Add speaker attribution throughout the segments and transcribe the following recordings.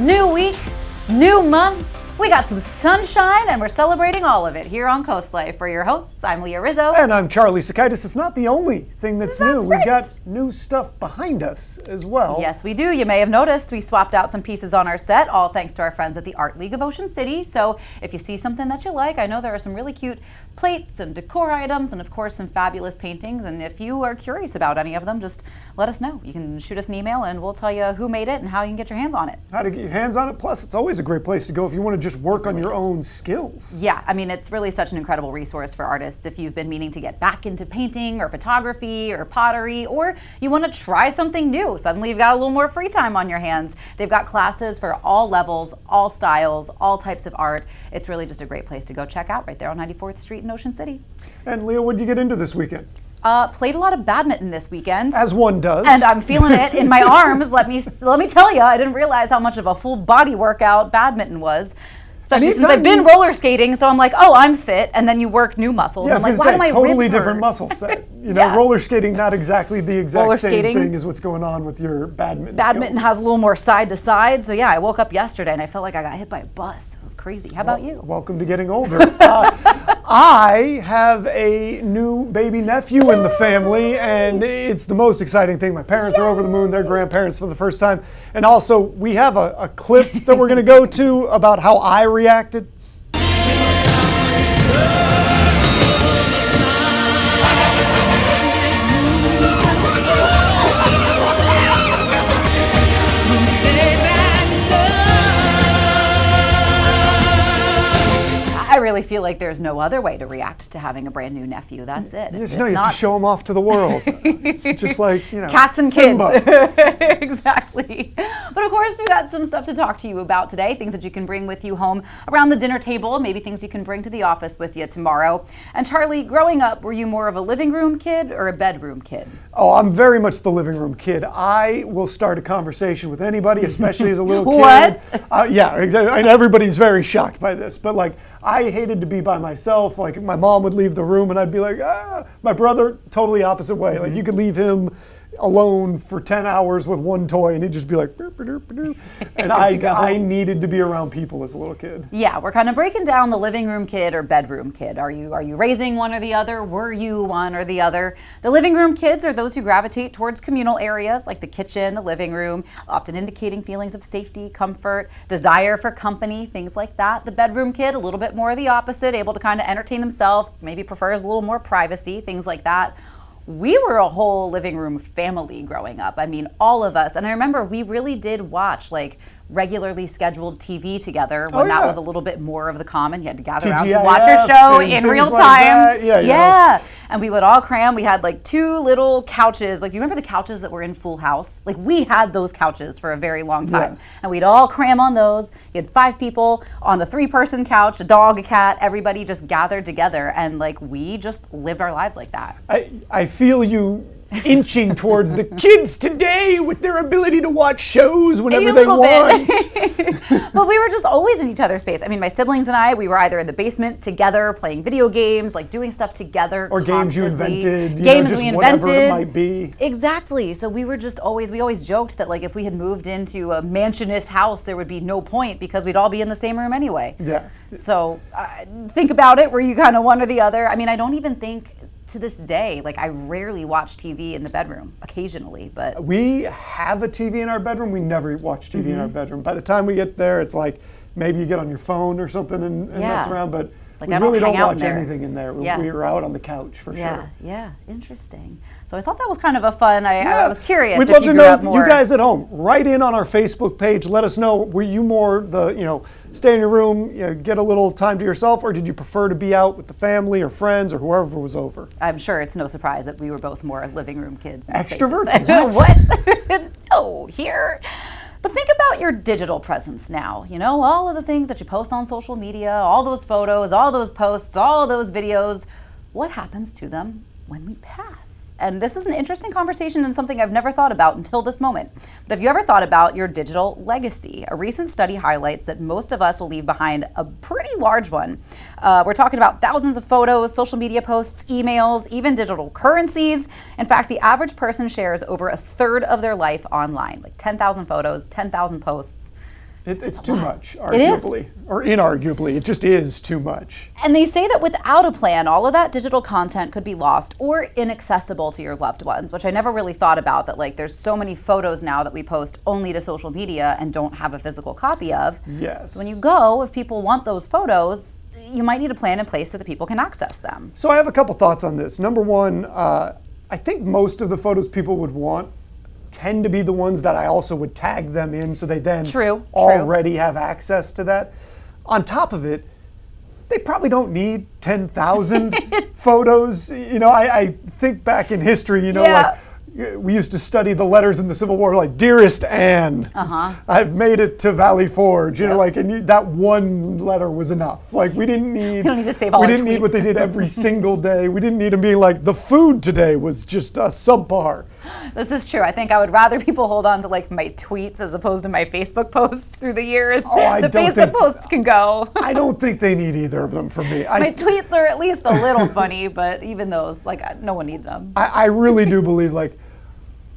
Speaker 1: New week, new month. We got some sunshine and we're celebrating all of it here on Coast Life. For your hosts, I'm Leah Rizzo.
Speaker 2: And I'm Charlie Sakaitis. It's not the only thing that's new.
Speaker 1: Right.
Speaker 2: We've got new stuff behind us as well.
Speaker 1: Yes, we do. You may have noticed we swapped out some pieces on our set, all thanks to our friends at the Art League of Ocean City. So if you see something that you like, I know there are some really cute plates and decor items and of course some fabulous paintings. And if you are curious about any of them, just let us know. You can shoot us an email and we'll tell you who made it and how you can get your hands on it.
Speaker 2: How to get your hands on it. Plus, it's always a great place to go if you want to just work on your own skills.
Speaker 1: Yeah, I mean, it's really such an incredible resource for artists if you've been meaning to get back into painting or photography or pottery, or you want to try something new. Suddenly you've got a little more free time on your hands. They've got classes for all levels, all styles, all types of art. It's really just a great place to go check out right there on 94th Street in Ocean City.
Speaker 2: And Leah, what did you get into this weekend?
Speaker 1: Played a lot of badminton this weekend.
Speaker 2: As one does.
Speaker 1: And I'm feeling it in my arms. Let me tell you, I didn't realize how much of a full body workout badminton was. Especially since I've been roller skating, so I'm like, oh, I'm fit, and then you work new muscles.
Speaker 2: Yeah,
Speaker 1: I'm like, why do my
Speaker 2: totally
Speaker 1: ribs
Speaker 2: different
Speaker 1: hurt?
Speaker 2: muscle set. You know, roller skating, not exactly the exact same
Speaker 1: skating.
Speaker 2: thing as what's going on with your badminton.
Speaker 1: Badminton
Speaker 2: skills.
Speaker 1: has a little more side to side, so yeah, I woke up yesterday and I felt like I got hit by a bus. It was crazy. How about you?
Speaker 2: Welcome to getting older. I have a new baby nephew in the family, and it's the most exciting thing. My parents are over the moon. They're grandparents for the first time. And also, we have a clip that we're going to go to about how I reacted.
Speaker 1: I really feel like there's no other way to react to having a brand new nephew. That's it.
Speaker 2: You just know you have to show him off to the world. Just like, you know,
Speaker 1: cats and
Speaker 2: Simba.
Speaker 1: kids. Exactly. But of course, we've got some stuff to talk to you about today, things that you can bring with you home around the dinner table, maybe things you can bring to the office with you tomorrow. And Charlie, growing up, were you more of a living room kid or a bedroom kid?
Speaker 2: Oh, I'm very much the living room kid. I will start a conversation with anybody, especially as a little kid.
Speaker 1: What?
Speaker 2: Yeah, exactly. And everybody's very shocked by this. But like, I hated to be by myself. Like, my mom would leave the room and I'd be like, ah. My brother, totally opposite way. Like, you could leave him alone for 10 hours with one toy and he'd just be like, burp, burp, burp. And I needed to be around people as a little kid.
Speaker 1: Yeah, we're kind of breaking down the living room kid or bedroom kid. Are you raising one or the other? Were you one or the other? The living room kids are those who gravitate towards communal areas like the kitchen, the living room, often indicating feelings of safety, comfort, desire for company, things like that. The bedroom kid, a little bit more the opposite, able to kind of entertain themselves, maybe prefers a little more privacy, things like that. We were a whole living room family growing up. I mean, all of us. And I remember we really did watch like regularly scheduled TV together when that was a little bit more of the common. You had to gather around to watch your show in real time.
Speaker 2: Yeah.
Speaker 1: And we would all cram. We had like two little couches. Like, you remember the couches that were in Full House? Like, we had those couches for a very long time. Yeah. And we'd all cram on those. You had 5 people on a 3-person couch, a dog, a cat, everybody just gathered together. And like, we just lived our lives like that.
Speaker 2: I feel you inching towards the kids today with their ability to watch shows whenever they want.
Speaker 1: But we were just always in each other's space. I mean, my siblings and I, we were either in the basement together playing video games, like doing stuff together.
Speaker 2: Or games you invented.
Speaker 1: Games we invented.
Speaker 2: Whatever it might be.
Speaker 1: Exactly. So we were just always, we always joked that like if we had moved into a mansionist house, there would be no point because we'd all be in the same room anyway.
Speaker 2: Yeah.
Speaker 1: So think about it. Were you kind of one or the other? I mean, I don't even think to this day, like, I rarely watch TV in the bedroom, occasionally, but.
Speaker 2: We have a TV in our bedroom. We never watch TV in our bedroom. By the time we get there, it's like maybe you get on your phone or something and mess around, but like, we really don't watch anything in there. We are out on the couch for sure. Yeah, interesting. So I thought that was kind of a fun, I was curious We'd
Speaker 1: if
Speaker 2: love
Speaker 1: you
Speaker 2: to
Speaker 1: grew
Speaker 2: know,
Speaker 1: up more.
Speaker 2: you guys at home, write in on our Facebook page. Let us know, were you more the, stay in your room, get a little time to yourself, or did you prefer to be out with the family or friends or whoever was over?
Speaker 1: I'm sure it's no surprise that we were both more living room kids.
Speaker 2: Extroverts?
Speaker 1: What? No, here. But think about your digital presence now. All of the things that you post on social media, all those photos, all those posts, all those videos. What happens to them when we pass? And this is an interesting conversation and something I've never thought about until this moment. But have you ever thought about your digital legacy? A recent study highlights that most of us will leave behind a pretty large one. We're talking about thousands of photos, social media posts, emails, even digital currencies. In fact, the average person shares over a third of their life online, like 10,000 photos, 10,000 posts.
Speaker 2: It's too much,
Speaker 1: It is.
Speaker 2: arguably. Or inarguably. It just is too much.
Speaker 1: And they say that without a plan, all of that digital content could be lost or inaccessible to your loved ones, which I never really thought about, that like there's so many photos now that we post only to social media and don't have a physical copy of.
Speaker 2: Yes.
Speaker 1: So when you go, if people want those photos, you might need a plan in place so that people can access them.
Speaker 2: So I have a couple thoughts on this. Number one, I think most of the photos people would want tend to be the ones that I also would tag them in, so they then already have access to that. On top of it, they probably don't need 10,000 photos. You know, I think back in history, you know, like we used to study the letters in the Civil War, like "Dearest Anne, I've made it to Valley Forge." You know, like, and that one letter was enough. Like, we didn't need.
Speaker 1: You don't need to save all.
Speaker 2: We didn't need what they did every single day. We didn't need them being like, the food today was just subpar.
Speaker 1: This is true. I think I would rather people hold on to like my tweets as opposed to my Facebook posts through the years. The Facebook posts can go.
Speaker 2: I don't think they need either of them from me.
Speaker 1: My tweets are at least a little funny, but even those, like, no one needs them.
Speaker 2: I really do believe, like,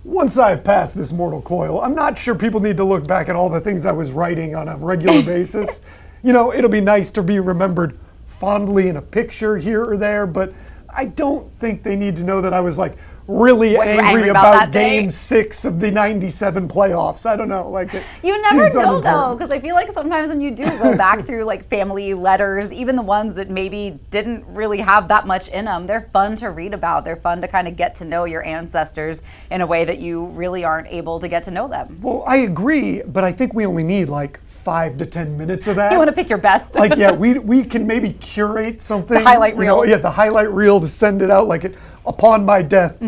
Speaker 2: once I've passed this mortal coil, I'm not sure people need to look back at all the things I was writing on a regular basis. You know, it'll be nice to be remembered fondly in a picture here or there, but I don't think they need to know that I was like really angry about Game 6 of the '97 playoffs. I don't know, like
Speaker 1: you never know though, because I feel like sometimes when you do go back through like family letters, even the ones that maybe didn't really have that much in them, they're fun to read about. They're fun to kind of get to know your ancestors in a way that you really aren't able to get to know them.
Speaker 2: Well, I agree, but I think we only need like 5 to 10 minutes of that.
Speaker 1: You want to pick your best.
Speaker 2: Like, yeah, we can maybe curate something.
Speaker 1: The highlight reel.
Speaker 2: Yeah, the highlight reel to send it out like it, upon my death,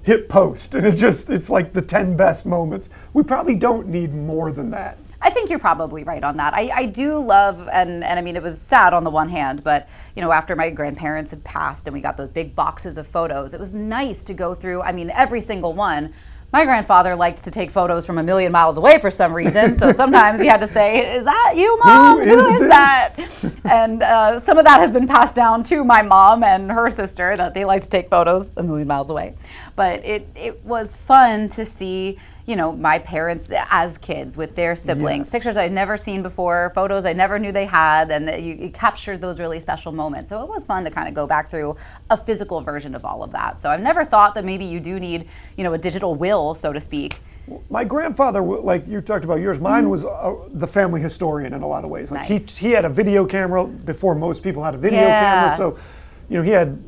Speaker 2: hit post. And it's like the 10 best moments. We probably don't need more than that.
Speaker 1: I think you're probably right on that. I do love, and I mean, it was sad on the one hand, but you know, after my grandparents had passed and we got those big boxes of photos, it was nice to go through, I mean, every single one. My grandfather liked to take photos from a million miles away for some reason, so sometimes he had to say, "Is that you, Mom? Who is that?" And some of that has been passed down to my mom and her sister, that they like to take photos a million miles away. But it was fun to see, you know, my parents as kids with their siblings, pictures I'd never seen before, photos I never knew they had, and you captured those really special moments. So it was fun to kind of go back through a physical version of all of that. So I've never thought that maybe you do need, you know, a digital will, so to speak.
Speaker 2: My grandfather, like you talked about yours, mine was the family historian in a lot of ways. Like he had a video camera before most people had a video camera. So, you know, he had,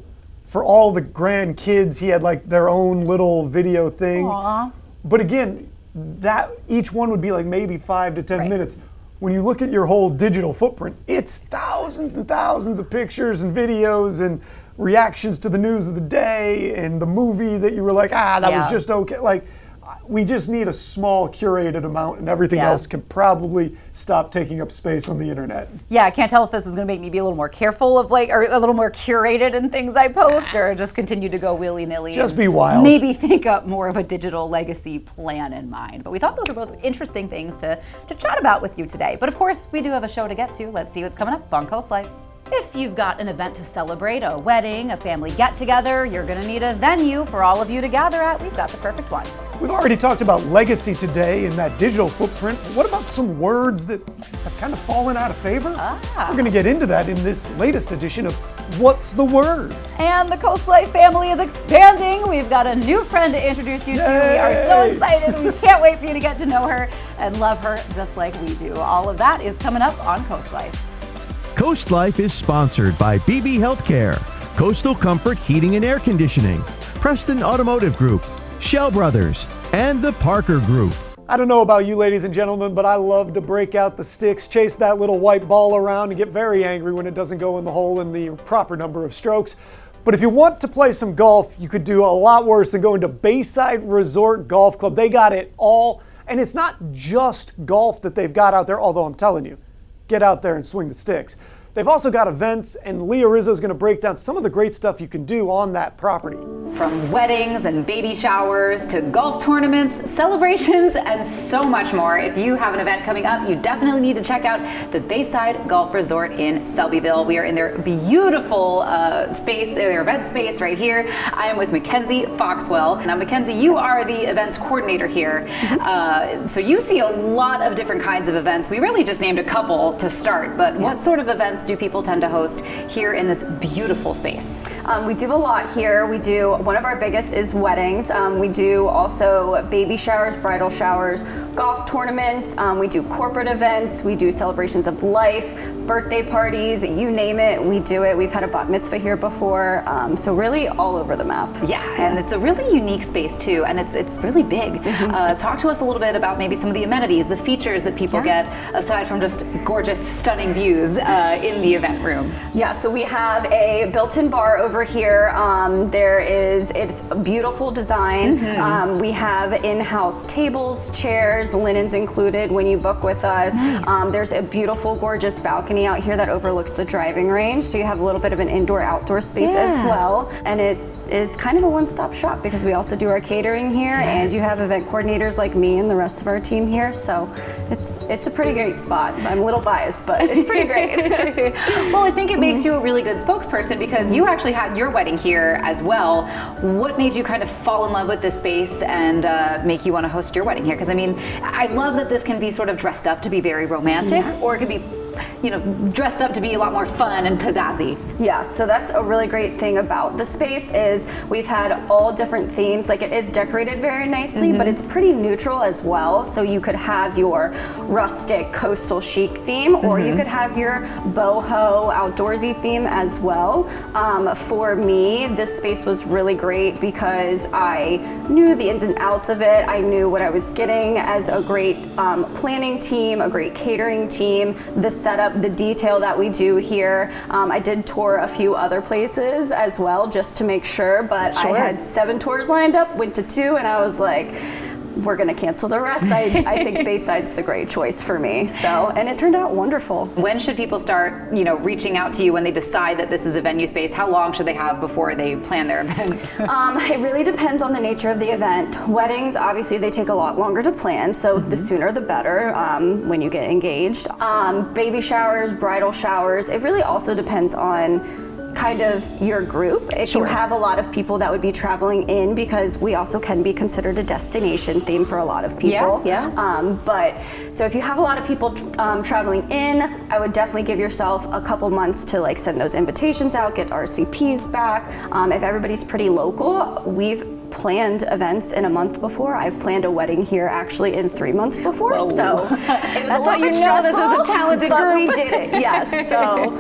Speaker 2: for all the grandkids, he had like their own little video thing.
Speaker 1: Aww.
Speaker 2: But again, that each one would be like maybe 5 to 10 minutes. When you look at your whole digital footprint, it's thousands and thousands of pictures and videos and reactions to the news of the day and the movie that you were like, that was just okay. Like, we just need a small curated amount, and everything else can probably stop taking up space on the internet.
Speaker 1: Yeah, I can't tell if this is going to make me be a little more careful of like, or a little more curated in things I post, or just continue to go willy-nilly.
Speaker 2: Just be wild.
Speaker 1: Maybe think up more of a digital legacy plan in mind. But we thought those were both interesting things to chat about with you today. But of course, we do have a show to get to. Let's see what's coming up on Coast Life. If you've got an event to celebrate, a wedding, a family get-together, you're going to need a venue for all of you to gather at. We've got the perfect one.
Speaker 2: We've already talked about legacy today and that digital footprint. What about some words that have kind of fallen out of favor? We're going to get into that in this latest edition of What's the Word?
Speaker 1: And the Coast Life family is expanding. We've got a new friend to introduce you to. We are so excited. We can't wait for you to get to know her and love her just like we do. All of that is coming up on Coast Life.
Speaker 3: Coast Life is sponsored by BB Healthcare, Coastal Comfort Heating and Air Conditioning, Preston Automotive Group, Shell Brothers, and the Parker Group.
Speaker 2: I don't know about you, ladies and gentlemen, but I love to break out the sticks, chase that little white ball around, and get very angry when it doesn't go in the hole in the proper number of strokes. But if you want to play some golf, you could do a lot worse than going to Bayside Resort Golf Club. They got it all, and it's not just golf that they've got out there, although I'm telling you, get out there and swing the sticks. They've also got events, and Leah Rizzo is going to break down some of the great stuff you can do on that property.
Speaker 1: From weddings and baby showers to golf tournaments, celebrations, and so much more. If you have an event coming up, you definitely need to check out the Bayside Golf Resort in Selbyville. We are in their beautiful space, their event space right here. I am with Mackenzie Foxwell. Now, Mackenzie, you are the events coordinator here. So you see a lot of different kinds of events. We really just named a couple to start, but what sort of events do people tend to host here in this beautiful space?
Speaker 4: We do a lot here. We do, one of our biggest is weddings. We do also baby showers, bridal showers, golf tournaments. We do corporate events. We do celebrations of life, birthday parties, you name it, we do it. We've had a bat mitzvah here before. So really all over the map.
Speaker 1: Yeah, and it's a really unique space too, and it's really big. Talk to us a little bit about maybe some of the amenities, the features that people get aside from just gorgeous, stunning views in the event room.
Speaker 4: Yeah, so we have a built-in bar over here. It's a beautiful design. We have in-house tables, chairs, linens included when you book with us.
Speaker 1: Nice.
Speaker 4: There's a beautiful, gorgeous balcony out here that overlooks the driving range, so you have a little bit of an indoor-outdoor space as well. And it is kind of a one-stop shop because we also do our catering here, and you have event coordinators like me and the rest of our team here, so it's a pretty great spot. I'm a little biased, but it's pretty great.
Speaker 1: Well, I think it makes you a really good spokesperson because you actually had your wedding here as well. What made you kind of fall in love with this space and make you want to host your wedding here? Because I mean, I love that this can be sort of dressed up to be very romantic, or it could be, you know, dressed up to be a lot more fun and pizzazzy.
Speaker 4: Yeah, so that's a really great thing about the space is we've had all different themes. Like, it is decorated very nicely, but it's pretty neutral as well. So you could have your rustic coastal chic theme, or you could have your boho outdoorsy theme as well. For me, this space was really great because I knew the ins and outs of it. I knew what I was getting as a great planning team, a great catering team, the setup, the detail that we do here. I did tour a few other places as well just to make sure, but I had 7 tours lined up, went to 2, and I was like, we're gonna cancel the rest. I think Bayside's the great choice for me. So, and it turned out wonderful.
Speaker 1: When should people start, you know, reaching out to you when they decide that this is a venue space? How long should they have before they plan their event?
Speaker 4: It really depends on the nature of the event. Weddings, obviously, they take a lot longer to plan, so the sooner the better when you get engaged. Baby showers, bridal showers, it really also depends on kind of your group. If you have a lot of people that would be traveling in, because we also can be considered a destination theme for a lot of people. But so if you have a lot of people traveling in, I would definitely give yourself a couple months to like send those invitations out, get RSVPs back. If everybody's pretty local, we've planned events in a month before. I've planned a wedding here actually in 3 months before.
Speaker 1: Whoa.
Speaker 4: So it was
Speaker 1: That's
Speaker 4: a lot
Speaker 1: how you
Speaker 4: bit
Speaker 1: know this
Speaker 4: stressful,
Speaker 1: is a talented
Speaker 4: but
Speaker 1: group.
Speaker 4: we did it. Yes. So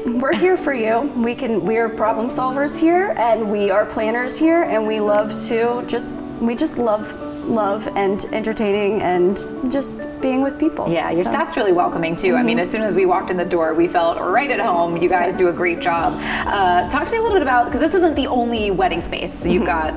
Speaker 4: we're here for you. We're problem solvers here, and we are planners here, and we love to just love and entertaining and just being with people.
Speaker 1: Yeah, your staff's really welcoming too. I mean, as soon as we walked in the door, we felt right at home. You guys do a great job. Talk to me a little bit about, because this isn't the only wedding space. You've got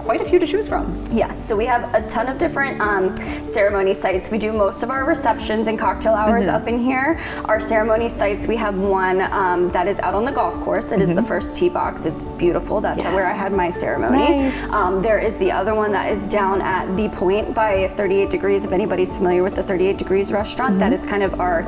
Speaker 1: quite a few to choose from.
Speaker 4: Yes, so we have a ton of different ceremony sites. We do most of our receptions and cocktail hours up in here. Our ceremony sites, we have one that is out on the golf course. It is the first tee box. It's beautiful. That's where I had my ceremony.
Speaker 1: Nice.
Speaker 4: There is the other one that is down at The Point by 38 Degrees, if anybody's familiar with the 38 Degrees restaurant. That is kind of our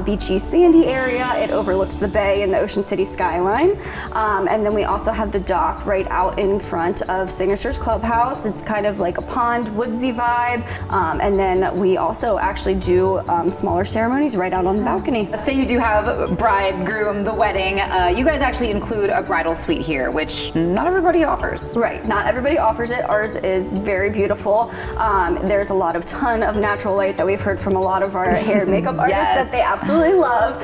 Speaker 4: beachy, sandy area. It overlooks the bay and the Ocean City skyline. And then we also have the dock right out in front of Signature's Clubhouse. It's kind of like a pond, woodsy vibe. And then we also actually do smaller ceremonies right out on the balcony.
Speaker 1: Say you do have bride, groom, the wedding. You guys actually include a bridal suite here, which not everybody offers.
Speaker 4: Right, not everybody offers it. Ours is very beautiful. There's a ton of natural light that we've heard from a lot of our hair and makeup artists that they absolutely love.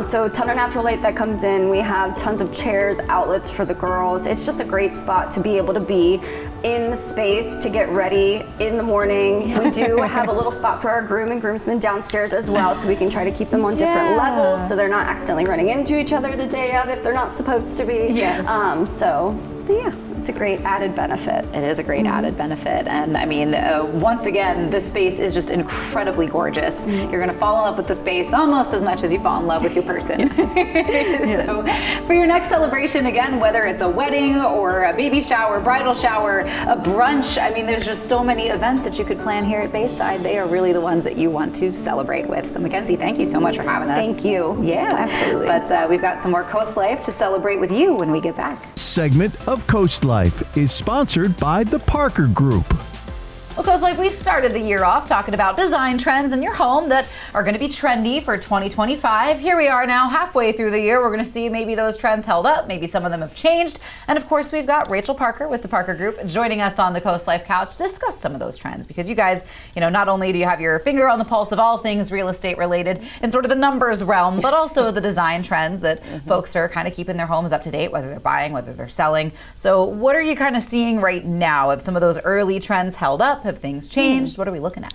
Speaker 4: So a ton of natural light that comes in. We have tons of chairs, outlets for the girls. It's just a great spot to be able to be in the space to get ready in the morning. We do have a little spot for our groom and groomsmen downstairs as well, so we can try to keep them on different levels so they're not accidentally running into each other the day of if they're not supposed to be. But yeah, it's a great added benefit.
Speaker 1: It is a great added benefit. And I mean, once again, this space is just incredibly gorgeous. You're going to fall in love with the space almost as much as you fall in love with your person. So for your next celebration, again, whether it's a wedding or a baby shower, bridal shower, a brunch, I mean, there's just so many events that you could plan here at Bayside. They are really the ones that you want to celebrate with. So Mackenzie, thank you so much for having us.
Speaker 4: Thank you.
Speaker 1: Yeah,
Speaker 4: absolutely.
Speaker 1: But we've got some more Coast Life to celebrate with you when we get back.
Speaker 3: Segment of Coast Life is sponsored by the Parker Group.
Speaker 1: Well, Coast Life, we started the year off talking about design trends in your home that are going to be trendy for 2025. Here we are now, halfway through the year. We're going to see maybe those trends held up, maybe some of them have changed. And of course, we've got Rachel Parker with the Parker Group joining us on the Coast Life couch to discuss some of those trends, because you guys, not only do you have your finger on the pulse of all things real estate related in sort of the numbers realm, but also the design trends that folks are kind of keeping their homes up to date, whether they're buying, whether they're selling. So what are you kind of seeing right now? Have some of those early trends held up? Have things changed? What are we looking at?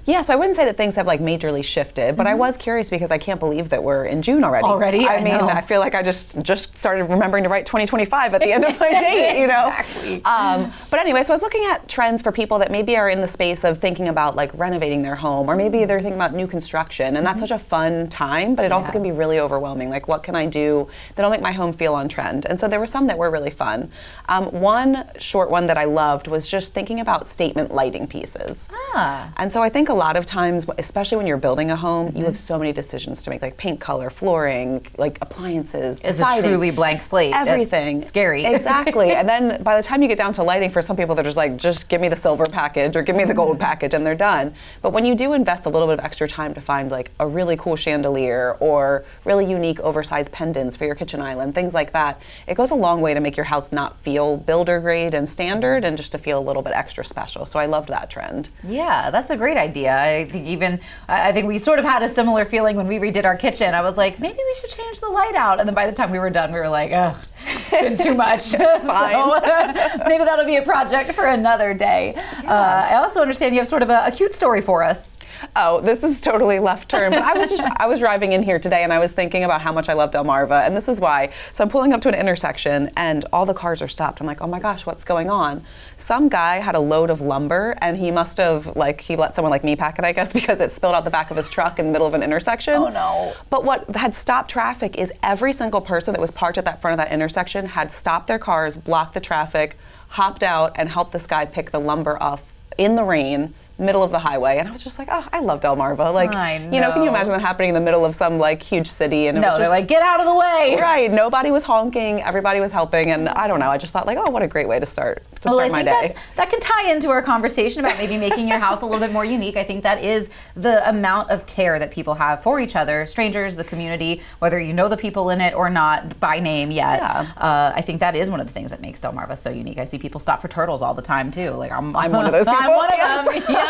Speaker 5: Yeah, so I wouldn't say that things have like majorly shifted, but I was curious because I can't believe that we're in June already. I mean, I feel like I just started remembering to write 2025 at the end of my date,
Speaker 1: Exactly.
Speaker 5: But anyway, so I was looking at trends for people that maybe are in the space of thinking about like renovating their home, or maybe they're thinking about new construction, and that's such a fun time, but it also can be really overwhelming. Like, what can I do that'll make my home feel on trend? And so there were some that were really fun. One short one that I loved was just thinking about statement lighting pieces. And so I think a lot of times, especially when you're building a home, you have so many decisions to make, like paint color, flooring, like appliances,
Speaker 1: It's
Speaker 5: siding,
Speaker 1: a truly blank slate.
Speaker 5: everything.
Speaker 1: It's scary.
Speaker 5: Exactly. And then by the time you get down to lighting, for some people they're just like, just give me the silver package or give me the gold package, and they're done. But when you do invest a little bit of extra time to find like a really cool chandelier or really unique oversized pendants for your kitchen island, things like that, it goes a long way to make your house not feel builder grade and standard, and just to feel a little bit extra special. So I loved that trend.
Speaker 1: Yeah, that's a great idea. I think we sort of had a similar feeling when we redid our kitchen. I was like, maybe we should change the light out. And then by the time we were done, we were like, ugh, it's been too much. Fine. So, maybe that'll be a project for another day. I also understand you have sort of a cute story for us.
Speaker 5: Oh, this is totally left turn. But I was driving in here today and I was thinking about how much I love Delmarva, and this is why. So I'm pulling up to an intersection and all the cars are stopped. I'm like, oh my gosh, what's going on? Some guy had a load of lumber and he must have he let someone like me pack it, I guess, because it spilled out the back of his truck in the middle of an intersection.
Speaker 1: Oh no.
Speaker 5: But what had stopped traffic is every single person that was parked at that front of that intersection had stopped their cars, blocked the traffic, hopped out, and helped this guy pick the lumber off in the rain, middle of the highway. And I was just like, oh, I love Delmarva. Like,
Speaker 1: I
Speaker 5: can you imagine that happening in the middle of some like huge city? And
Speaker 1: No, they're like, get out of the way.
Speaker 5: Right. Nobody was honking. Everybody was helping. And I don't know. I just thought like, oh, what a great way to start my day.
Speaker 1: That can tie into our conversation about maybe making your house a little bit more unique. I think that is the amount of care that people have for each other, strangers, the community, whether you know the people in it or not by name yet.
Speaker 5: Yeah.
Speaker 1: I think that is one of the things that makes Delmarva so unique. I see people stop for turtles all the time too. Like I'm
Speaker 5: one of those people.
Speaker 1: I'm one of them. Yep.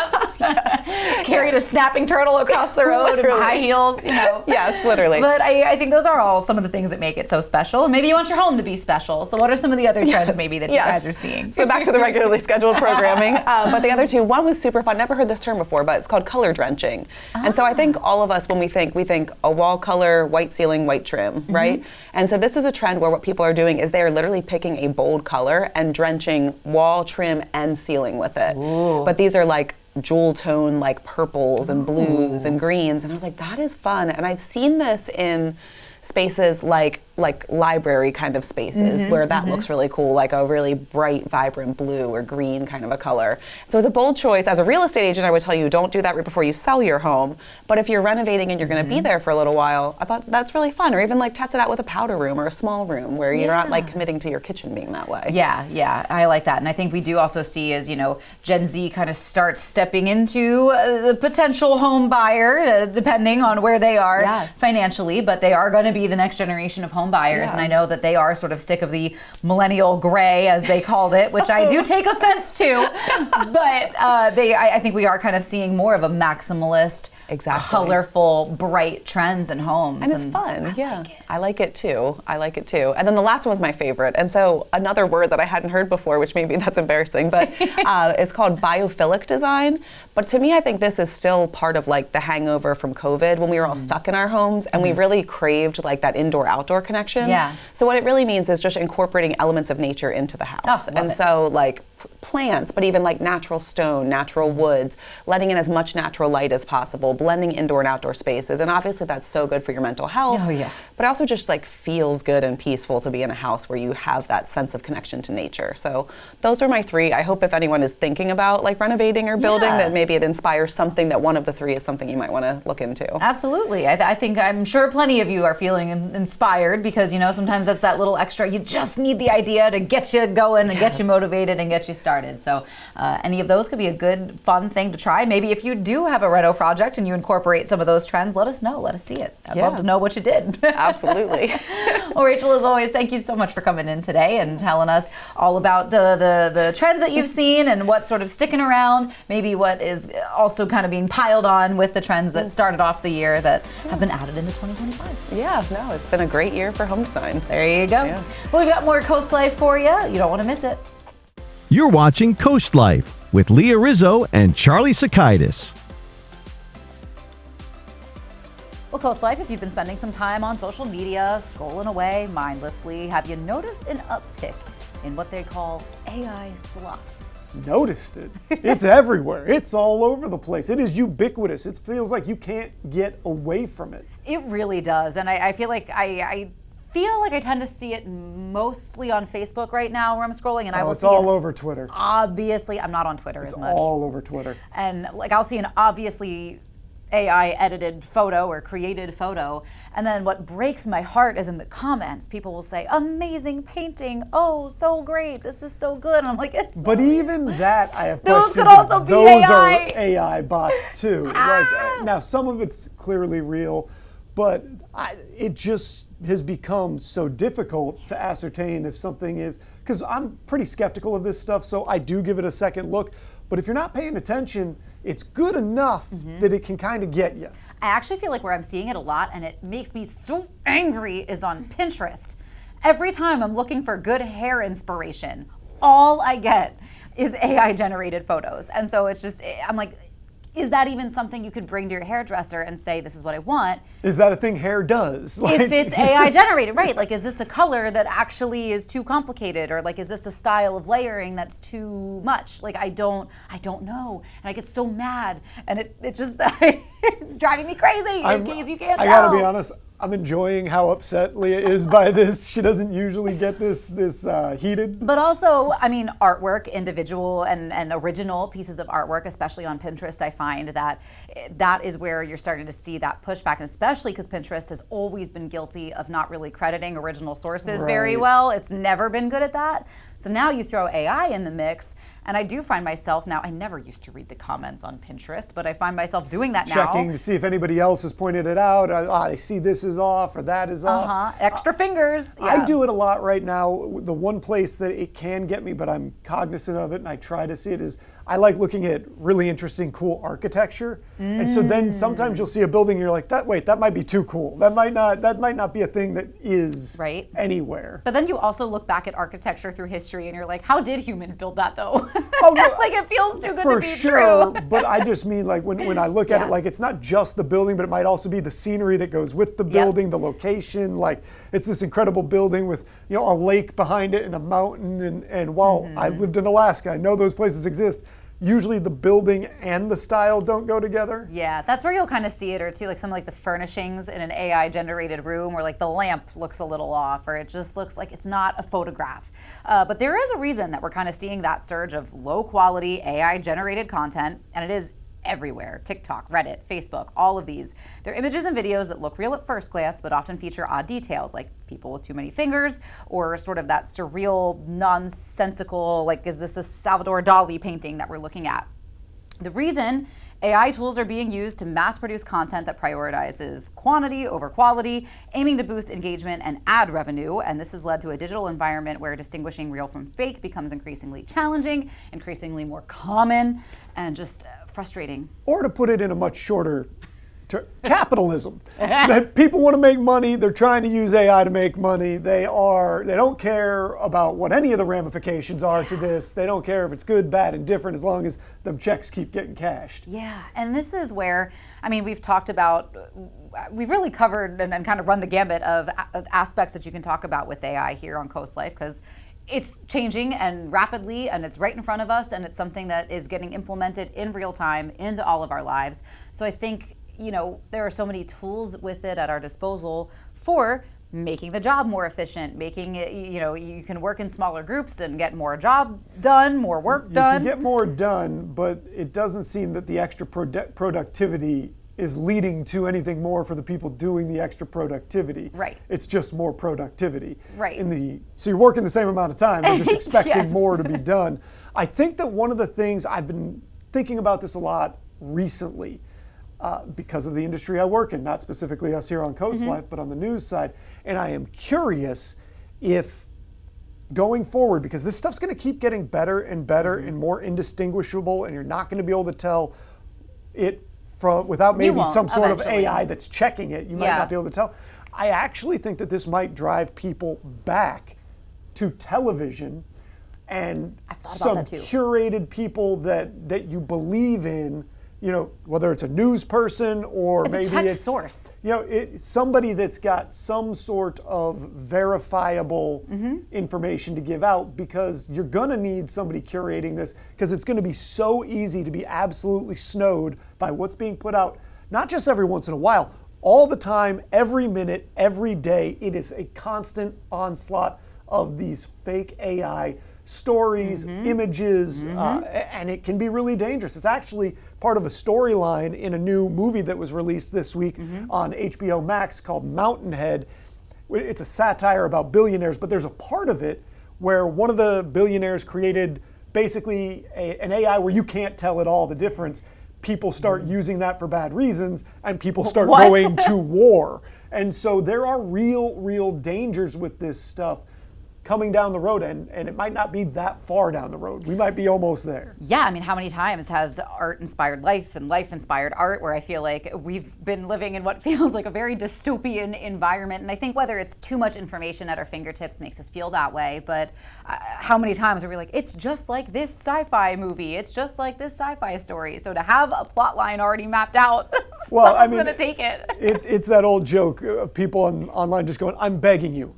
Speaker 1: Carried a snapping turtle across the road in high heels,
Speaker 5: Yes, literally.
Speaker 1: But I think those are all some of the things that make it so special. And maybe you want your home to be special. So what are some of the other trends maybe that you guys are seeing?
Speaker 5: So back to the regularly scheduled programming. But the other two, one was super fun. Never heard this term before, but it's called color drenching. And so I think all of us, when we think a wall color, white ceiling, white trim, right? And so this is a trend where what people are doing is they are literally picking a bold color and drenching wall, trim, and ceiling with it.
Speaker 1: Ooh.
Speaker 5: But these are like jewel tone, like purples and blues and greens. And I was like, that is fun. And I've seen this in spaces like library kind of spaces where that looks really cool, like a really bright, vibrant blue or green kind of a color. So it's a bold choice. As a real estate agent, I would tell you, don't do that right before you sell your home. But if you're renovating and you're going to be there for a little while, I thought that's really fun. Or even like test it out with a powder room or a small room where you're not like committing to your kitchen being that way.
Speaker 1: Yeah, I like that. And I think we do also see as, Gen Z kind of starts stepping into the potential home buyer, depending on where they are financially, but they are going to be the next generation of home buyers.
Speaker 5: Yeah.
Speaker 1: And I know that they are sort of sick of the millennial gray, as they called it, which I do take offense to. But I think we are kind of seeing more of a maximalist
Speaker 5: Exactly.
Speaker 1: colorful, bright trends in homes.
Speaker 5: And it's fun, yeah. I like it too. And then the last one was my favorite. And so another word that I hadn't heard before, which maybe that's embarrassing, but is called biophilic design. But to me, I think this is still part of like the hangover from COVID when we were all stuck in our homes and we really craved like that indoor-outdoor connection.
Speaker 1: Yeah.
Speaker 5: So what it really means is just incorporating elements of nature into the house.
Speaker 1: Oh,
Speaker 5: and so like plants, but even like natural stone, natural woods, letting in as much natural light as possible, blending indoor and outdoor spaces. And obviously that's so good for your mental health.
Speaker 1: Oh, yeah.
Speaker 5: But it also just like feels good and peaceful to be in a house where you have that sense of connection to nature. So those are my three. I hope if anyone is thinking about like renovating or building that maybe it inspires something, that one of the three is something you might want to look into.
Speaker 1: Absolutely. I'm sure plenty of you are feeling inspired because, you know, sometimes that's that little extra. You just need the idea to get you going and get you motivated and get you started. So any of those could be a good, fun thing to try. Maybe if you do have a reno project and you incorporate some of those trends, let us know. Let us see it. I'd love to know what you did.
Speaker 5: Absolutely.
Speaker 1: Well, Rachel, as always, thank you so much for coming in today and telling us all about the trends that you've seen and what's sort of sticking around, maybe what is also kind of being piled on with the trends that started off the year that have been added into 2025.
Speaker 5: Yeah, no, it's been a great year for home design.
Speaker 1: There you go.
Speaker 5: Yeah.
Speaker 1: Well, we've got more Coast Life for you. You don't want to miss it.
Speaker 3: You're watching Coast Life with Leah Rizzo and Charlie Sakaitis.
Speaker 1: Well, Coast Life, if you've been spending some time on social media, scrolling away mindlessly, have you noticed an uptick in what they call AI slop?
Speaker 2: Noticed it. It's everywhere. It's all over the place. It is ubiquitous. It feels like you can't get away from it.
Speaker 1: It really does. And I feel like I tend to see it mostly on Facebook right now where I'm scrolling, and I will
Speaker 2: It's
Speaker 1: see
Speaker 2: all
Speaker 1: it.
Speaker 2: over Twitter.
Speaker 1: Obviously, I'm not on Twitter
Speaker 2: It's
Speaker 1: as much.
Speaker 2: all over Twitter.
Speaker 1: And like I'll see an obviously AI edited photo or created photo, and then what breaks my heart is in the comments people will say, amazing painting, oh so great, this is so good, and I'm like, it's
Speaker 2: But even that, I have
Speaker 1: Those
Speaker 2: questions.
Speaker 1: could also
Speaker 2: if
Speaker 1: be
Speaker 2: those
Speaker 1: AI.
Speaker 2: are AI bots too. Like, now, some of it's clearly real, but it just has become so difficult to ascertain if something is, because I'm pretty skeptical of this stuff, so I do give it a second look. But if you're not paying attention, it's good enough that it can kind of get you.
Speaker 1: I actually feel like where I'm seeing it a lot and it makes me so angry is on Pinterest. Every time I'm looking for good hair inspiration, all I get is AI generated photos. And so it's just, I'm like, is that even something you could bring to your hairdresser and say, this is what I want?
Speaker 2: Is that a thing hair does?
Speaker 1: If it's AI generated, right? Like, is this a color that actually is too complicated, or like, is this a style of layering that's too much? Like, I don't know, and I get so mad, and it just it's driving me crazy. In case you can't
Speaker 2: I
Speaker 1: tell.
Speaker 2: gotta be honest. I'm enjoying how upset Leah is by this. She doesn't usually get this heated.
Speaker 1: But also, I mean, artwork, individual and original pieces of artwork, especially on Pinterest, I find that is where you're starting to see that pushback, and especially because Pinterest has always been guilty of not really crediting original sources very
Speaker 2: Right.
Speaker 1: well. It's never been good at that. So now you throw AI in the mix, and I do find myself now, I never used to read the comments on Pinterest, but I find myself doing that now.
Speaker 2: Checking to see if anybody else has pointed it out. I see this is off or that is off.
Speaker 1: Extra fingers.
Speaker 2: I
Speaker 1: Yeah.
Speaker 2: do it a lot right now. The one place that it can get me, but I'm cognizant of it and I try to see it, is I like looking at really interesting, cool architecture. And so then sometimes you'll see a building and you're like, that might be too cool. That might not be a thing that is
Speaker 1: Right.
Speaker 2: anywhere.
Speaker 1: But then you also look back at architecture through history and you're like, how did humans build that though?
Speaker 2: Oh, no,
Speaker 1: like it feels too good
Speaker 2: for
Speaker 1: to be
Speaker 2: sure,
Speaker 1: true.
Speaker 2: but I just mean like when I look at
Speaker 1: Yeah.
Speaker 2: it, like it's not just the building, but it might also be the scenery that goes with the building, the location. Like it's this incredible building with a lake behind it and a mountain. And while I lived in Alaska, I know those places exist. Usually the building and the style don't go together.
Speaker 1: Yeah, that's where you'll kind of see it, or too, like some like the furnishings in an AI generated room where like the lamp looks a little off, or it just looks like it's not a photograph. But there is a reason that we're kind of seeing that surge of low quality AI generated content, and it is everywhere. TikTok, Reddit, Facebook, all of these. They're images and videos that look real at first glance, but often feature odd details like people with too many fingers, or sort of that surreal, nonsensical, like, is this a Salvador Dali painting that we're looking at? The reason AI tools are being used to mass produce content that prioritizes quantity over quality, aiming to boost engagement and ad revenue. And this has led to a digital environment where distinguishing real from fake becomes increasingly challenging, increasingly more common, and just frustrating.
Speaker 2: Or to put it in a much shorter capitalism. That people want to make money. They're trying to use AI to make money. They don't care about what any of the ramifications are to this. They don't care if it's good, bad, indifferent, as long as them checks keep getting cashed.
Speaker 1: Yeah, and this is where, I mean, we've really covered and kind of run the gambit of aspects that you can talk about with AI here on Coast Life, because it's changing and rapidly, and it's right in front of us, and it's something that is getting implemented in real time into all of our lives. So I think, there are so many tools with it at our disposal for making the job more efficient, making it, you can work in smaller groups and get more job done, more work done.
Speaker 2: You can get more done, but it doesn't seem that the extra productivity is leading to anything more for the people doing the extra productivity.
Speaker 1: Right.
Speaker 2: It's just more productivity.
Speaker 1: Right.
Speaker 2: So you're working the same amount of time, you're just expecting
Speaker 1: Yes.
Speaker 2: more to be done. I think that one of the things, I've been thinking about this a lot recently, because of the industry I work in, not specifically us here on Coast Life, but on the news side, and I am curious if going forward, because this stuff's going to keep getting better and better and more indistinguishable, and you're not going to be able to tell it without maybe
Speaker 1: won't,
Speaker 2: some sort
Speaker 1: eventually.
Speaker 2: of AI that's checking it. You might not be able to tell. I actually think that this might drive people back to television and some
Speaker 1: that too.
Speaker 2: curated people that you believe in, whether it's a news person or
Speaker 1: It's
Speaker 2: maybe
Speaker 1: a checked
Speaker 2: it's
Speaker 1: source.
Speaker 2: somebody that's got some sort of verifiable information to give out, because you're gonna need somebody curating this, because it's gonna be so easy to be absolutely snowed by what's being put out, not just every once in a while, all the time, every minute, every day. It is a constant onslaught of these fake AI stories, images, and it can be really dangerous. It's actually part of a storyline in a new movie that was released this week on HBO Max called Mountainhead. It's a satire about billionaires, but there's a part of it where one of the billionaires created basically an AI where you can't tell at all the difference. People start using that for bad reasons, and people start going to war. And so there are real dangers with this stuff coming down the road, and it might not be that far down the road. We might be almost there.
Speaker 1: Yeah, I mean, how many times has art inspired life and life inspired art, where I feel like we've been living in what feels like a very dystopian environment? And I think whether it's too much information at our fingertips makes us feel that way, but how many times are we like, it's just like this sci-fi movie, it's just like this sci-fi story? So to have a plot line already mapped out, someone's gonna take it.
Speaker 2: It's that old joke of people online just going, I'm begging you,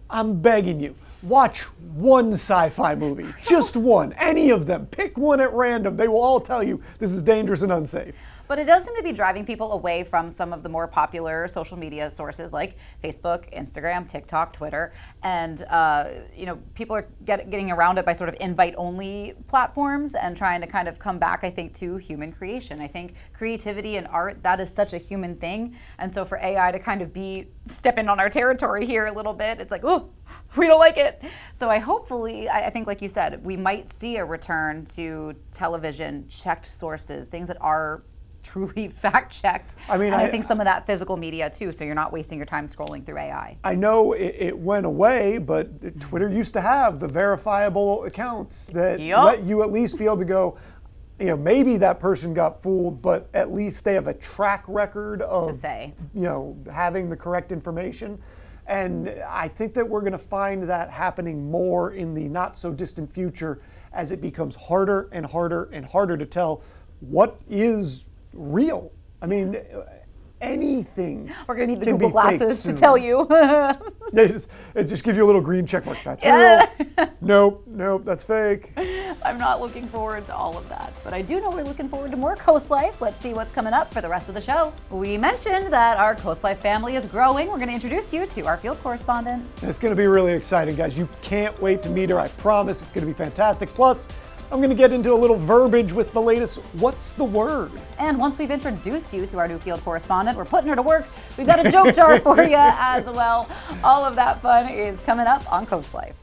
Speaker 2: watch one sci-fi movie, just one, any of them. Pick one at random. They will all tell you this is dangerous and unsafe.
Speaker 1: But it does seem to be driving people away from some of the more popular social media sources like Facebook, Instagram, TikTok, Twitter, and people are getting around it by sort of invite-only platforms and trying to kind of come back, I think, to human creation. I think creativity and art, that is such a human thing, and so for AI to kind of be stepping on our territory here a little bit, it's like, oh, we don't like it. So I think, like you said, we might see a return to television, checked sources, things that are truly fact-checked.
Speaker 2: I mean,
Speaker 1: and I think some of that physical media too, so you're not wasting your time scrolling through AI.
Speaker 2: I know it went away, but Twitter used to have the verifiable accounts that let you at least be able to go, maybe that person got fooled, but at least they have a track record of having the correct information. And I think that we're going to find that happening more in the not so distant future, as it becomes harder and harder and harder to tell what is real. I mean, anything.
Speaker 1: We're going to need the
Speaker 2: can
Speaker 1: Google
Speaker 2: be
Speaker 1: glasses
Speaker 2: faked
Speaker 1: to tell you.
Speaker 2: It just gives you a little green check mark. That's real. Nope, that's fake.
Speaker 1: I'm not looking forward to all of that, but I do know we're looking forward to more Coast Life. Let's see what's coming up for the rest of the show. We mentioned that our Coast Life family is growing. We're going to introduce you to our field correspondent.
Speaker 2: It's going to be really exciting, guys. You can't wait to meet her. I promise it's going to be fantastic. Plus, I'm going to get into a little verbiage with the latest What's the Word?
Speaker 1: And once we've introduced you to our new field correspondent, we're putting her to work. We've got a joke jar for you as well. All of that fun is coming up on Coast Life.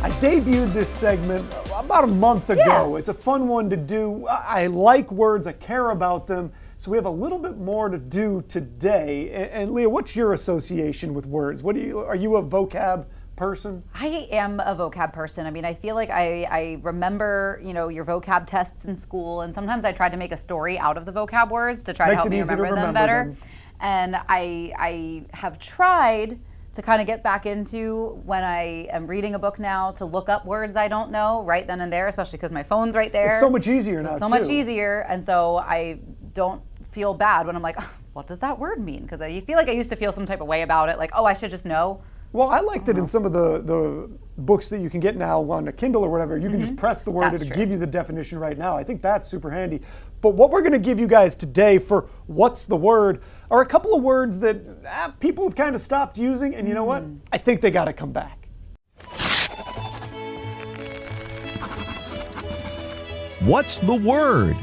Speaker 2: I debuted this segment about a month ago.
Speaker 1: Yeah.
Speaker 2: It's a fun one to do. I like words, I care about them. So we have a little bit more to do today. And Leah, what's your association with words? Are you a vocab person?
Speaker 1: I am a vocab person. I mean, I feel like I remember, your vocab tests in school, and sometimes I tried to make a story out of the vocab words to try to
Speaker 2: Makes
Speaker 1: help
Speaker 2: it
Speaker 1: me
Speaker 2: easy to
Speaker 1: remember them
Speaker 2: remember
Speaker 1: better.
Speaker 2: them.
Speaker 1: And I have tried to kind of get back into, when I am reading a book now, to look up words I don't know right then and there, especially because my phone's right there.
Speaker 2: It's so much easier now,
Speaker 1: so
Speaker 2: too.
Speaker 1: much easier, and so I don't feel bad when I'm like, oh, what does that word mean? Because I feel like I used to feel some type of way about it, like, oh, I should just know.
Speaker 2: Well, I like that in some of the books that you can get now on a Kindle or whatever, you can just press the word and
Speaker 1: That's
Speaker 2: it'll
Speaker 1: true.
Speaker 2: give you the definition right now. I think that's super handy. But what we're going to give you guys today for What's the Word are a couple of words that people have kind of stopped using, and you know what? I think they got to come back.
Speaker 3: What's the word?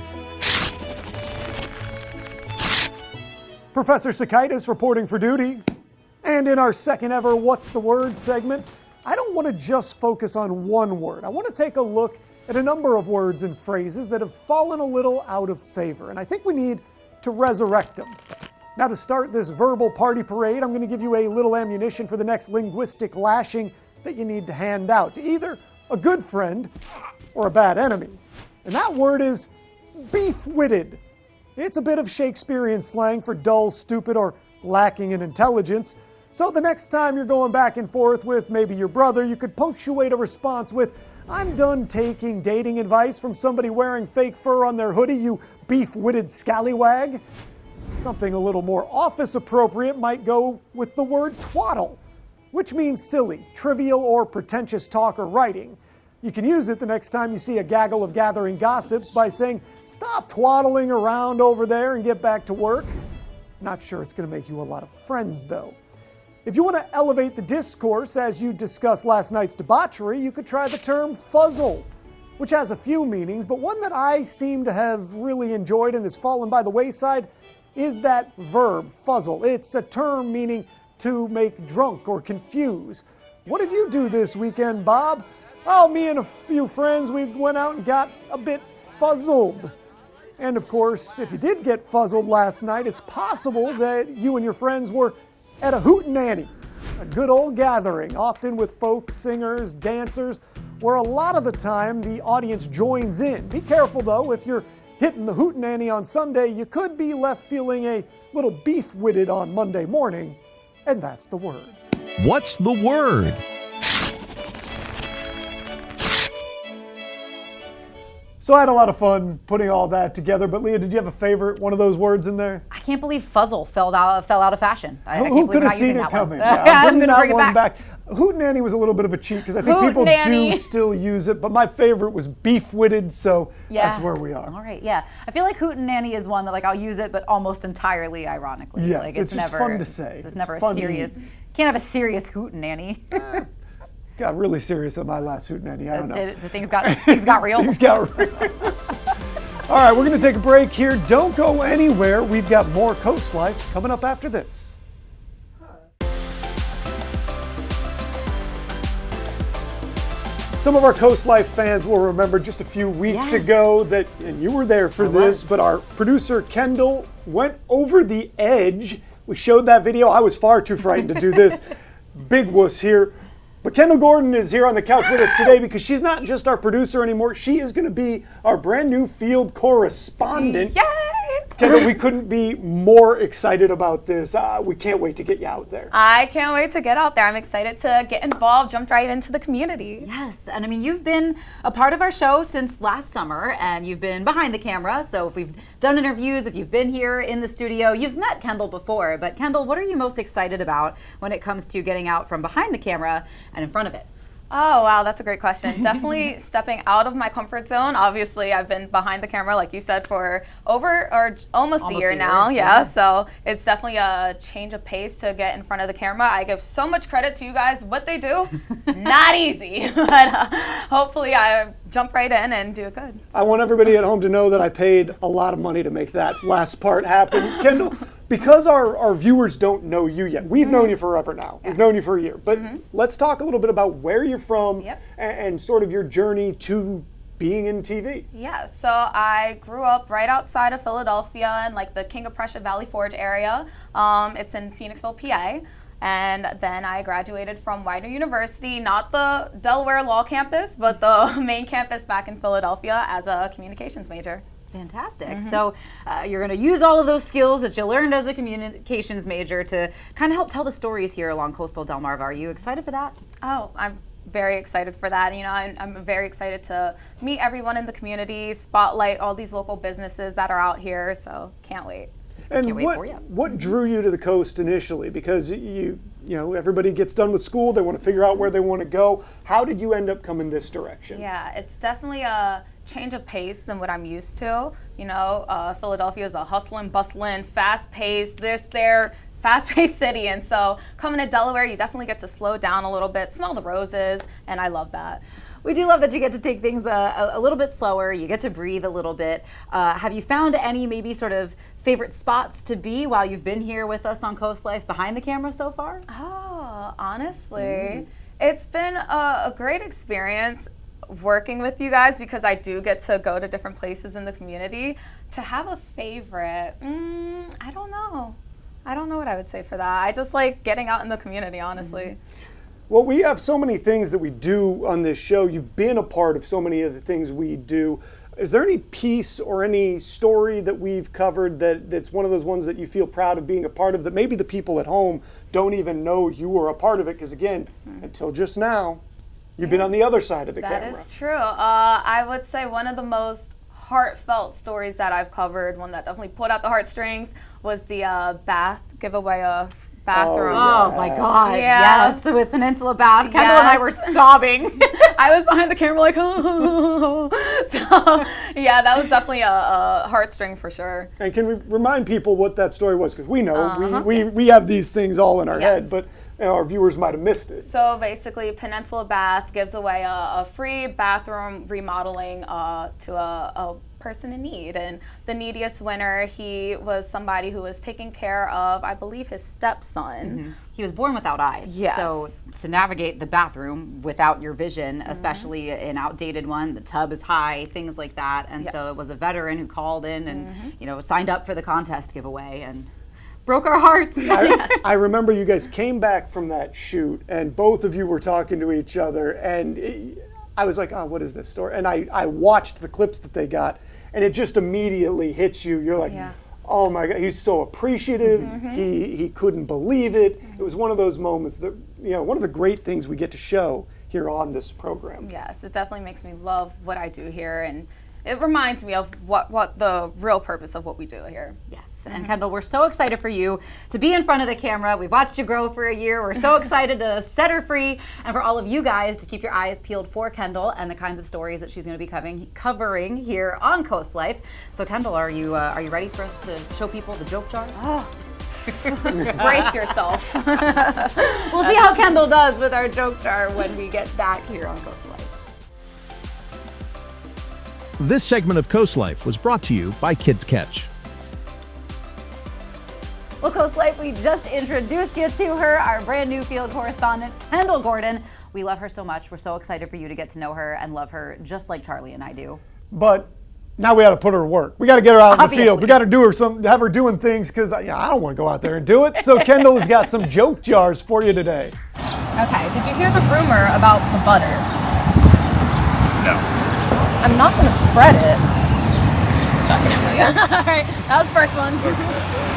Speaker 2: Professor Sakaitis reporting for duty. And in our second ever What's the Word segment, I don't want to just focus on one word. I want to take a look at a number of words and phrases that have fallen a little out of favor, and I think we need to resurrect them. Now, to start this verbal party parade, I'm going to give you a little ammunition for the next linguistic lashing that you need to hand out to either a good friend or a bad enemy. And that word is beef-witted. It's a bit of Shakespearean slang for dull, stupid, or lacking in intelligence. So the next time you're going back and forth with maybe your brother, you could punctuate a response with, "I'm done taking dating advice from somebody wearing fake fur on their hoodie, you beef-witted scallywag." Something a little more office appropriate might go with the word twaddle, which means silly, trivial, or pretentious talk or writing. You can use it the next time you see a gaggle of gathering gossips by saying, "Stop twaddling around over there and get back to work." Not sure it's going to make you a lot of friends, though. If you want to elevate the discourse as you discussed last night's debauchery, you could try the term fuzzle, which has a few meanings, but one that I seem to have really enjoyed and has fallen by the wayside is that verb, fuzzle. It's a term meaning to make drunk or confuse. What did you do this weekend, Bob? Oh, me and a few friends, we went out and got a bit fuzzled. And of course, if you did get fuzzled last night, it's possible that you and your friends were at a hootenanny, a good old gathering, often with folk singers, dancers, where a lot of the time the audience joins in. Be careful though, if you're hitting the hootenanny on Sunday, you could be left feeling a little beef-witted on Monday morning, and that's the word.
Speaker 3: What's the word?
Speaker 2: So I had a lot of fun putting all that together, but Leah, did you have a favorite one of those words in there?
Speaker 1: I can't believe fuzzle fell out of fashion. I can't
Speaker 2: Who
Speaker 1: believe
Speaker 2: could
Speaker 1: we're
Speaker 2: have
Speaker 1: not
Speaker 2: seen
Speaker 1: using
Speaker 2: it
Speaker 1: that
Speaker 2: coming?
Speaker 1: one.
Speaker 2: Yeah,
Speaker 1: I'm
Speaker 2: bringing
Speaker 1: gonna
Speaker 2: that
Speaker 1: bring it
Speaker 2: one
Speaker 1: back.
Speaker 2: Hootenanny was a little bit of a cheat because I think people do
Speaker 1: Hootenanny.
Speaker 2: still use it, but my favorite was beef-witted, so
Speaker 1: Yeah.
Speaker 2: that's where we are.
Speaker 1: All right, yeah. I feel like hootenanny is one that I'll use it, but almost entirely ironically.
Speaker 2: Yes,
Speaker 1: like,
Speaker 2: it's just fun to say.
Speaker 1: It's
Speaker 2: It's
Speaker 1: never a
Speaker 2: fun to
Speaker 1: serious.
Speaker 2: use.
Speaker 1: Can't have a serious hootenanny.
Speaker 2: Got really serious at my last hootenanny. I don't know.
Speaker 1: The things got real.
Speaker 2: Things got real. All right, we're going to take a break here. Don't go anywhere. We've got more Coast Life coming up after this. Some of our Coast Life fans will remember just a few weeks
Speaker 1: Yes.
Speaker 2: ago that, and you were there for this, but our producer Kendall went over the edge. We showed that video. I was far too frightened to do this. Big wuss here. But Kendall Gordon is here on the couch with us today because she's not just our producer anymore. She is going to be our brand new field correspondent.
Speaker 1: Yay!
Speaker 2: Kendall, we couldn't be more excited about this. We can't wait to get you out there.
Speaker 6: I can't wait to get out there. I'm excited to get involved, jump right into the community.
Speaker 1: Yes, and I mean, you've been a part of our show since last summer, and you've been behind the camera. So if we've done interviews, if you've been here in the studio, you've met Kendall before. But Kendall, what are you most excited about when it comes to getting out from behind the camera and in front of it?
Speaker 6: Oh, wow, that's a great question. Definitely stepping out of my comfort zone. Obviously, I've been behind the camera, like you said, for almost a year now. Yeah, so it's definitely a change of pace to get in front of the camera. I give so much credit to you guys. What they do, not easy, but hopefully I jump right in and do it good.
Speaker 2: I want everybody at home to know that I paid a lot of money to make that last part happen. Kendall, because our viewers don't know you yet, we've known you forever now. We've known you for a year. But let's talk a little bit about where you're from and sort of your journey to being in TV.
Speaker 6: Yeah, so I grew up right outside of Philadelphia in like the King of Prussia Valley Forge area. It's in Phoenixville, PA. And then I graduated from Widener University, not the Delaware Law campus, but the main campus back in Philadelphia as a communications major.
Speaker 1: Fantastic. So you're going to use all of those skills that you learned as a communications major to kind of help tell the stories here along coastal Delmarva. Are you excited for that?
Speaker 6: Oh, I'm very excited for that. You know, I'm very excited to meet everyone in the community, spotlight all these local businesses that are out here. So can't wait.
Speaker 2: And
Speaker 1: Can't wait for you.
Speaker 2: what drew you to the coast initially? Because you know, everybody gets done with school, they want to figure out where they want to go. How did you end up coming this direction?
Speaker 6: Yeah, it's definitely a change of pace than what I'm used to. You know, Philadelphia is a hustling, bustling, fast-paced, fast-paced city, and so coming to Delaware, you definitely get to slow down a little bit, smell the roses, and I love that.
Speaker 1: We do love that you get to take things a little bit slower. You get to breathe a little bit. Have you found any maybe sort of favorite spots to be while you've been here with us on Coast Life behind the camera so far?
Speaker 6: Oh, honestly, it's been a great experience working with you guys because I do get to go to different places in the community. To have a favorite, I don't know. I don't know what I would say for that. I just like getting out in the community, honestly.
Speaker 2: Well, we have so many things that we do on this show. You've been a part of so many of the things we do. Is there any piece or any story that we've covered that's one of those ones that you feel proud of being a part of that maybe the people at home don't even know you were a part of it? Because again, until just now, you've been on the other side of the camera.
Speaker 6: That is true. I would say one of the most heartfelt stories that I've covered, one that definitely pulled out the heartstrings, was the bath giveaway of bathroom.
Speaker 1: Oh my God!
Speaker 6: Yeah.
Speaker 1: Yes, with Peninsula Bath, Kendall and I were sobbing.
Speaker 6: I was behind the camera like, oh. So yeah, that was definitely a heartstring for sure.
Speaker 2: And can we remind people what that story was? Because we know we have these things all in our head, but you know, our viewers might have missed it.
Speaker 6: So basically, Peninsula Bath gives away a free bathroom remodeling to a person in need, and the neediest winner, he was somebody who was taking care of, I believe, his stepson.
Speaker 1: He was born without eyes.
Speaker 6: Yes.
Speaker 1: So to navigate the bathroom without your vision, especially an outdated one, the tub is high, things like that. And so it was a veteran who called in and you know, signed up for the contest giveaway and broke our hearts.
Speaker 2: I remember you guys came back from that shoot and both of you were talking to each other, and I was like, oh, what is this story? And I watched the clips that they got, and it just immediately hits you. You're like, oh my God, he's so appreciative. He couldn't believe it. It was one of those moments that, you know, one of the great things we get to show here on this program.
Speaker 6: Yes, it definitely makes me love what I do here, and it reminds me of what the real purpose of what we do here.
Speaker 1: Yes, and Kendall, we're so excited for you to be in front of the camera. We've watched you grow for a year. We're so excited to set her free, and for all of you guys to keep your eyes peeled for Kendall and the kinds of stories that she's going to be covering here on Coast Life. So Kendall, are you ready for us to show people the joke jar?
Speaker 6: Brace yourself.
Speaker 1: We'll see how Kendall does with our joke jar when we get back here on Coast Life.
Speaker 3: This segment of Coast Life was brought to you by Kids Catch.
Speaker 1: Well, Coast Life, we just introduced you to her, our brand new field correspondent, Kendall Gordon. We love her so much. We're so excited for you to get to know her and love her just like Charlie and I do.
Speaker 2: But now we got to put her to work. We got to get her out in the field. We got to do her have her doing things because I don't want to go out there and do it. So Kendall has got some joke jars for you today.
Speaker 7: Okay, did you hear the rumor about the butter?
Speaker 8: No.
Speaker 7: I'm not going to spread it. So I'm going to tell you. All right, that was the first one.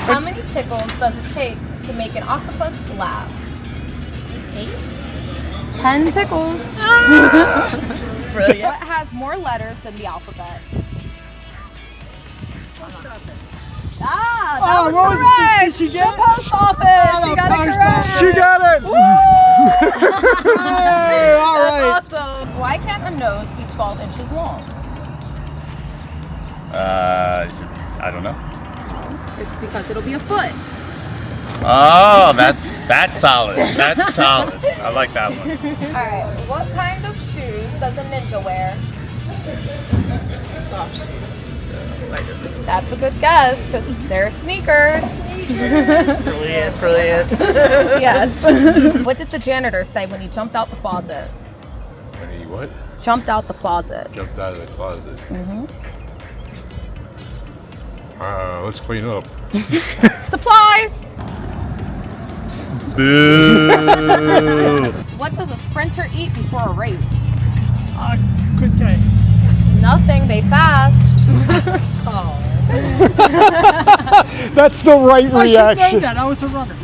Speaker 7: How many tickles does it take to make an octopus laugh? 8. 10 tickles.
Speaker 8: Brilliant.
Speaker 7: What has more letters than the alphabet? That was correct.
Speaker 2: Did she get
Speaker 7: The post office. You got it correct.
Speaker 2: She got it. Hey, all right.
Speaker 7: That's awesome. Why can't a nose be 12 inches long?
Speaker 8: I don't know.
Speaker 7: It's because it'll be a foot.
Speaker 8: Oh, that's solid. That's solid. I like that one.
Speaker 7: All right. What kind of shoes does a ninja wear?
Speaker 8: Soft shoes.
Speaker 7: That's a good guess because they're sneakers.
Speaker 8: Brilliant, brilliant.
Speaker 7: Yes. What did the janitor say when he jumped out the closet?
Speaker 9: When he what?
Speaker 7: Jumped out the closet.
Speaker 9: Jumped out of the closet.
Speaker 7: Mm-hmm.
Speaker 9: Let's clean up.
Speaker 7: Supplies.
Speaker 8: Boo.
Speaker 7: What does a sprinter eat before a race?
Speaker 2: Good day.
Speaker 7: Nothing. They fast.
Speaker 2: That's the right reaction.
Speaker 10: I was a runner.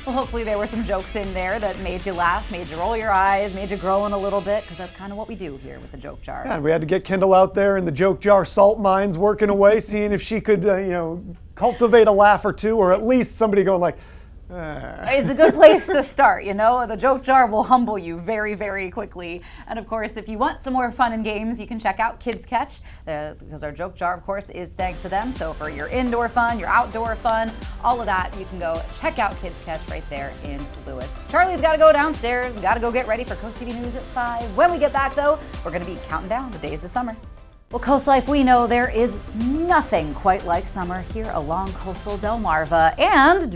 Speaker 1: Well, hopefully there were some jokes in there that made you laugh, made you roll your eyes, made you groan a little bit, because that's kind of what we do here with the joke jar.
Speaker 2: And we had to get Kendall out there in the joke jar salt mines working away, seeing if she could, cultivate a laugh or two, or at least somebody going like,
Speaker 1: It's a good place to start, The joke jar will humble you very, very quickly. And of course, if you want some more fun and games, you can check out Kids Catch, because our joke jar, of course, is thanks to them. So for your indoor fun, your outdoor fun, all of that, you can go check out Kids Catch right there in Lewis. Charlie's got to go downstairs, got to go get ready for Coast TV News at 5. When we get back, though, we're going to be counting down the days of summer. Well, Coast Life, we know there is nothing quite like summer here along coastal Delmarva, and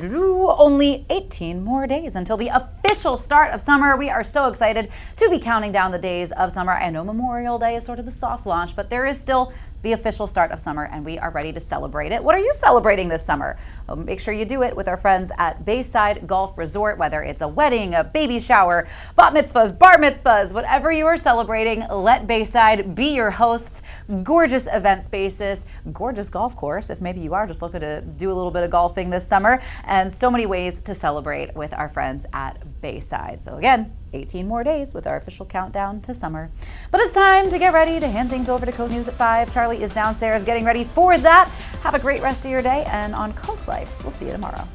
Speaker 1: only 18 more days until the official start of summer. We are so excited to be counting down the days of summer. I know Memorial Day is sort of the soft launch, but there is still the official start of summer, and we are ready to celebrate it. What are you celebrating this summer? Well, make sure you do it with our friends at Bayside Golf Resort, whether it's a wedding, a baby shower, bat mitzvahs, bar mitzvahs, whatever you are celebrating, let Bayside be your hosts. Gorgeous event spaces, gorgeous golf course if maybe you are just looking to do a little bit of golfing this summer, and so many ways to celebrate with our friends at Bayside. So again, 18 more days with our official countdown to summer. But it's time to get ready to hand things over to Coast News at 5. Charlie is downstairs getting ready for that. Have a great rest of your day, and on Coast Life, we'll see you tomorrow.